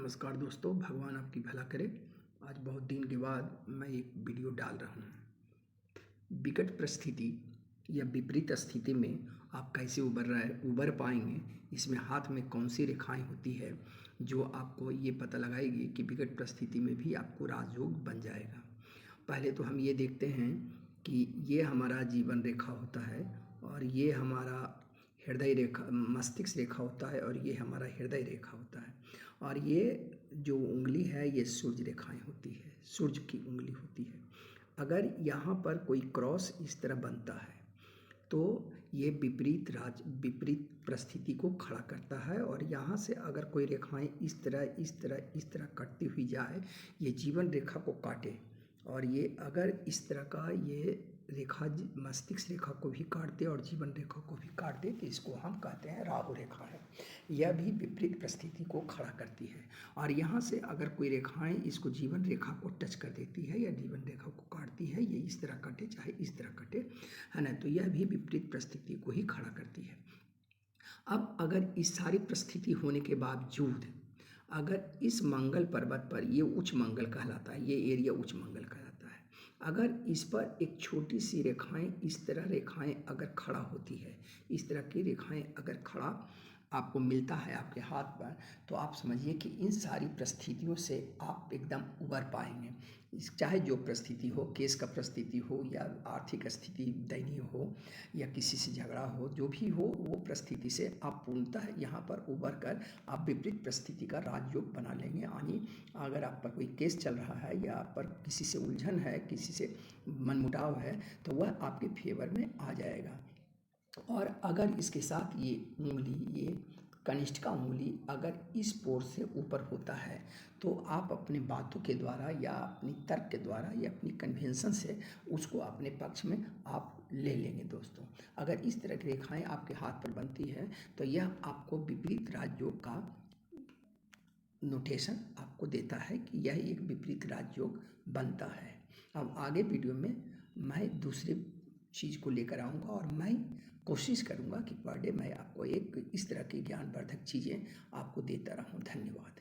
नमस्कार दोस्तों, भगवान आपकी भला करे। आज बहुत दिन के बाद मैं एक वीडियो डाल रहा हूँ। विकट परिस्थिति या विपरीत स्थिति में आप कैसे उबर पाएंगे, इसमें हाथ में कौन सी रेखाएं होती है जो आपको ये पता लगाएगी कि विकट परिस्थिति में भी आपको राजयोग बन जाएगा। पहले तो हम ये देखते हैं कि ये हमारा जीवन रेखा होता है और ये हमारा हृदय रेखा मस्तिष्क रेखा होता है और ये हमारा हृदय रेखा होता है। और ये जो उंगली है ये सूर्य रेखाएं होती है, सूर्य की उंगली होती है। अगर यहाँ पर कोई क्रॉस इस तरह बनता है तो ये विपरीत परिस्थिति को खड़ा करता है। और यहाँ से अगर कोई रेखाएं इस तरह कटती हुई जाए, ये जीवन रेखा को काटे और ये अगर इस तरह का ये रेखा मस्तिष्क रेखा को भी काट दे और जीवन रेखा को भी काट दे तो इसको हम कहते हैं राहु रेखा है। यह भी विपरीत परिस्थिति को खड़ा करती है। और यहाँ से अगर कोई रेखाएं इसको जीवन रेखा को टच कर देती है या जीवन रेखा को काटती है, ये इस तरह कटे चाहे इस तरह कटे, है ना, तो यह भी विपरीत परिस्थिति को ही खड़ा करती है। अब अगर इस सारी परिस्थिति होने के बावजूद अगर इस मंगल पर्वत पर, ये उच्च मंगल कहलाता है, ये एरिया उच्च मंगल कहलाता है, अगर इस पर एक छोटी सी रेखाएं इस तरह रेखाएं अगर खड़ा होती है, इस तरह की रेखाएं अगर खड़ा आपको मिलता है आपके हाथ पर, तो आप समझिए कि इन सारी परिस्थितियों से आप एकदम उबर पाएंगे। चाहे जो परिस्थिति हो, केस का परिस्थिति हो या आर्थिक स्थिति दयनीय हो या किसी से झगड़ा हो, जो भी हो वो परिस्थिति से आप पूर्णतः यहाँ पर उबर कर आप विपरीत परिस्थिति का राजयोग बना लेंगे। यानी अगर आप पर कोई केस चल रहा है या आप पर किसी से उलझन है, किसी से मनमुटाव है, तो वह आपके फेवर में आ जाएगा। और अगर इसके साथ ये उंगली, ये कनिष्ठ का उंगली अगर इस पोर से ऊपर होता है तो आप अपने बातों के द्वारा या अपनी तर्क के द्वारा या अपनी कन्वेंशन से उसको अपने पक्ष में आप ले लेंगे। दोस्तों, अगर इस तरह की रेखाएं आपके हाथ पर बनती है तो यह आपको विपरीत राजयोग का नोटेशन आपको देता है कि यह एक विपरीत राजयोग बनता है। अब आगे वीडियो में मैं दूसरे चीज़ को लेकर आऊँगा और मैं कोशिश करूँगा कि पर डे मैं आपको एक इस तरह की ज्ञानवर्धक चीज़ें आपको देता रहूँ। धन्यवाद।